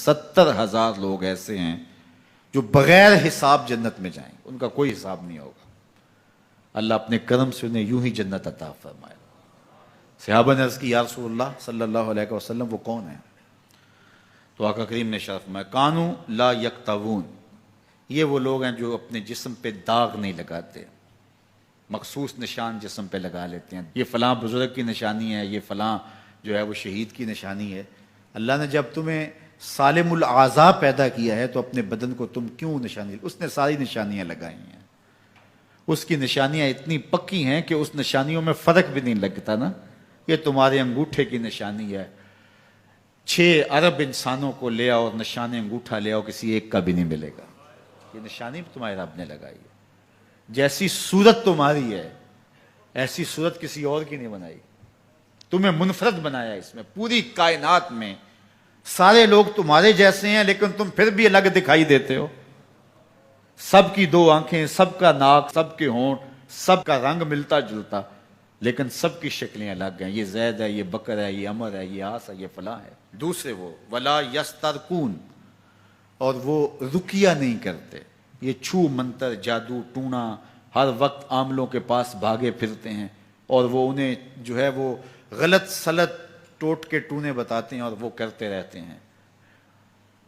70,000 لوگ ایسے ہیں جو بغیر حساب جنت میں جائیں گے، ان کا کوئی حساب نہیں ہوگا۔ اللہ اپنے کرم سے انہیں یوں ہی جنت عطا فرمائے۔ صحابہ نے عرض کی یا رسول اللہ صلی اللہ علیہ وسلم وہ کون ہیں؟ تو آقا کریم نے ارشاد فرمایا کانوا لا یکتوون، یہ وہ لوگ ہیں جو اپنے جسم پہ داغ نہیں لگاتے، مخصوص نشان جسم پہ لگا لیتے ہیں، یہ فلاں بزرگ کی نشانی ہے، یہ فلاں جو ہے وہ شہید کی نشانی ہے۔ اللہ نے جب تمہیں سالم الاعضاء پیدا کیا ہے تو اپنے بدن کو تم کیوں نشانی، اس نے ساری نشانیاں لگائی ہیں، اس کی نشانیاں اتنی پکی ہیں کہ اس نشانیوں میں فرق بھی نہیں لگتا نا۔ یہ تمہارے انگوٹھے کی نشانی ہے، 6 ارب انسانوں کو لے آؤ اور نشان انگوٹھا لے آؤ، کسی ایک کا بھی نہیں ملے گا۔ یہ نشانی بھی تمہارے رب نے لگائی ہے۔ جیسی صورت تمہاری ہے ایسی صورت کسی اور کی نہیں بنائی، تمہیں منفرد بنایا اس میں۔ پوری کائنات میں سارے لوگ تمہارے جیسے ہیں لیکن تم پھر بھی الگ دکھائی دیتے ہو۔ سب کی 2 آنکھیں، سب کا ناک، سب کے ہونٹ، سب کا رنگ ملتا جلتا، لیکن سب کی شکلیں الگ ہیں۔ یہ زید ہے، یہ بکر ہے، یہ عمر ہے، یہ آس ہے، یہ فلاں ہے۔ دوسرے وہ ولا یسترقون، اور وہ رقیہ نہیں کرتے، یہ چھو منتر جادو ٹونا ہر وقت عاملوں کے پاس بھاگے پھرتے ہیں، اور وہ انہیں جو ہے وہ غلط سلط ٹوٹ کے ٹونے بتاتے ہیں اور وہ کرتے رہتے ہیں۔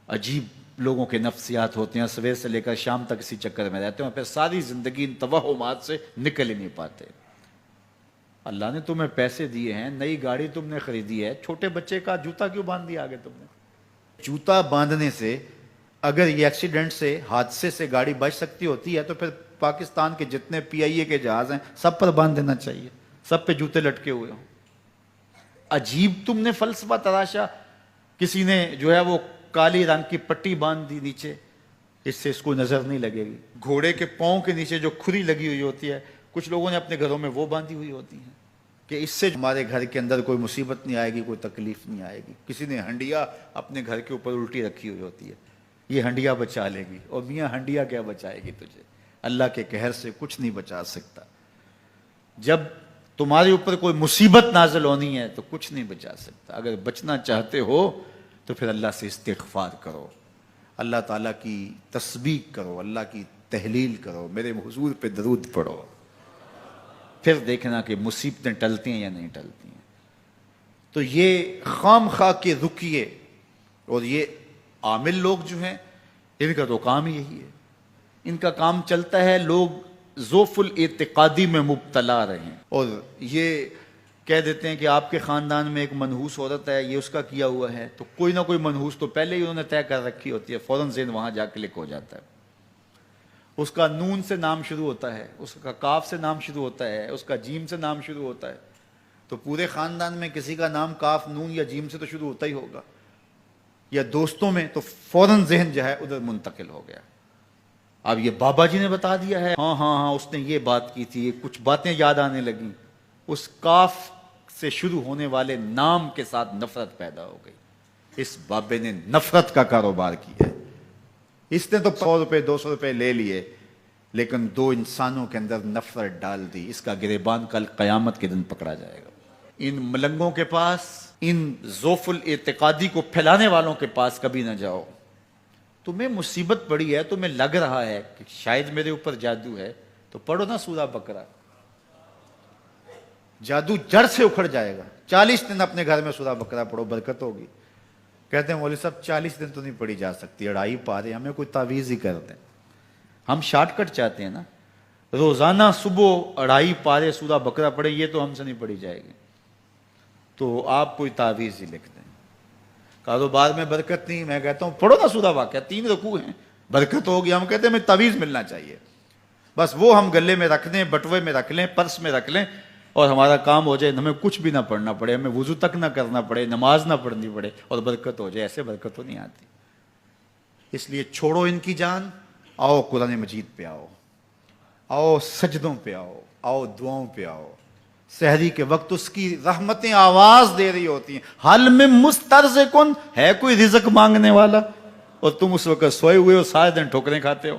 عجیب لوگوں کے نفسیات ہوتے ہیں، صبح سے لے کر شام تک اسی چکر میں رہتے ہیں اور پھر ساری زندگی ان توہمات سے نکل ہی نہیں پاتے۔ اللہ نے تمہیں پیسے دیے ہیں، نئی گاڑی تم نے خریدی ہے، چھوٹے بچے کا جوتا کیوں باندھ دیا آگے تم نے؟ جوتا باندھنے سے اگر یہ ایکسیڈنٹ سے، حادثے سے گاڑی بچ سکتی ہوتی ہے تو پھر پاکستان کے جتنے PIA کے جہاز ہیں سب پر باندھ دینا چاہیے، سب پہ جوتے لٹکے ہوئے ہوں۔ عجیب تم نے فلسفہ تراشا، کسی نے جو ہے وہ کالی رنگ کی پٹی باندھ دی نیچے، اس سے اس کو نظر نہیں لگے گی۔ گھوڑے کے پاؤں کے نیچے جو کھری لگی ہوئی ہوتی ہے کچھ لوگوں نے اپنے گھروں میں وہ باندھی ہوئی ہوتی ہیں کہ اس سے ہمارے گھر کے اندر کوئی مصیبت نہیں آئے گی، کوئی تکلیف نہیں آئے گی۔ کسی نے ہنڈیا اپنے گھر کے اوپر الٹی رکھی ہوئی ہوتی ہے، یہ ہنڈیا بچا لے گی، اور میاں ہنڈیا کیا بچائے گی تجھے؟ اللہ کے قہر سے کچھ نہیں بچا سکتا۔ جب تمہارے اوپر کوئی مصیبت نازل ہونی ہے تو کچھ نہیں بچا سکتا۔ اگر بچنا چاہتے ہو تو پھر اللہ سے استغفار کرو، اللہ تعالیٰ کی تسبیح کرو، اللہ کی تحلیل کرو، میرے حضور پہ درود پڑھو، پھر دیکھنا کہ مصیبتیں ٹلتی ہیں یا نہیں ٹلتی ہیں۔ تو یہ خام خواہ کے رقیے اور یہ عامل لوگ جو ہیں ان کا تو کام یہی ہے، ان کا کام چلتا ہے لوگ ذوف الاعتقادی میں مبتلا رہیں، اور یہ کہہ دیتے ہیں کہ آپ کے خاندان میں ایک منحوس عورت ہے، یہ اس کا کیا ہوا ہے، تو کوئی نہ کوئی منحوس تو پہلے ہی انہوں نے طے کر رکھی ہوتی ہے، فوراً ذہن وہاں جا کلک ہو جاتا ہے۔ اس کا نون سے نام شروع ہوتا ہے، اس کا کاف سے نام شروع ہوتا ہے، اس کا جیم سے نام شروع ہوتا ہے، تو پورے خاندان میں کسی کا نام کاف نون یا جیم سے تو شروع ہوتا ہی ہوگا، یا دوستوں میں، تو فوراً ذہن جو ہے ادھر منتقل ہو گیا۔ اب یہ بابا جی نے بتا دیا ہے، ہاں اس نے یہ بات کی تھی، کچھ باتیں یاد آنے لگیں، اس کاف سے شروع ہونے والے نام کے ساتھ نفرت پیدا ہو گئی۔ اس بابے نے نفرت کا کاروبار کیا ہے، اس نے تو 100 روپے 200 روپے لے لیے لیکن 2 انسانوں کے اندر نفرت ڈال دی۔ اس کا گریبان کل قیامت کے دن پکڑا جائے گا۔ ان ملنگوں کے پاس، ان ذوف الاعتقادی کو پھیلانے والوں کے پاس کبھی نہ جاؤ۔ تمہیں مصیبت پڑی ہے، تمہیں لگ رہا ہے کہ شاید میرے اوپر جادو ہے، تو پڑھو نا سورہ بقرہ، جادو جڑ سے اکھڑ جائے گا۔ 40 دن اپنے گھر میں سورہ بقرہ پڑھو، برکت ہوگی۔ کہتے ہیں مولوی صاحب 40 دن تو نہیں پڑھی جا سکتی، 2.5 پارے، ہمیں کوئی تعویذ ہی کر دیں۔ ہم شارٹ کٹ چاہتے ہیں نا، روزانہ صبح 2.5 پارے سورہ بقرہ پڑھیں، یہ تو ہم سے نہیں پڑھی جائے گی، تو آپ کوئی تعویذ ہی لکھ دیں۔ کاروبار میں برکت نہیں، میں کہتا ہوں پڑھو نا سورہ واقعہ، 3 رکوع ہیں، برکت ہوگی۔ ہم کہتے ہیں ہمیں تعویذ ملنا چاہیے، بس وہ ہم گلے میں رکھ لیں، بٹوے میں رکھ لیں، پرس میں رکھ لیں، اور ہمارا کام ہو جائے، ہمیں کچھ بھی نہ پڑھنا پڑے، ہمیں وضو تک نہ کرنا پڑے، نماز نہ پڑھنی پڑے، اور برکت ہو جائے۔ ایسے برکت تو نہیں آتی۔ اس لیے چھوڑو ان کی جان، آؤ قرآن مجید پہ آؤ، آؤ سجدوں پہ آؤ، آؤ دعاؤں پہ آؤ۔ سحری کے وقت اس کی رحمتیں آواز دے رہی ہوتی ہیں، حل میں مسترزقن، ہے کوئی رزق مانگنے والا، اور تم اس وقت سوئے ہوئے ہو، سارے دن ٹھوکریں کھاتے ہو۔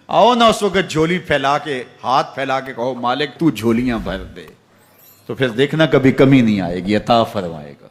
آؤ نا اس وقت جھولی پھیلا کے، ہاتھ پھیلا کے کہو مالک تو جھولیاں بھر دے، تو پھر دیکھنا کبھی کمی نہیں آئے گی، عطا فرمائے گا۔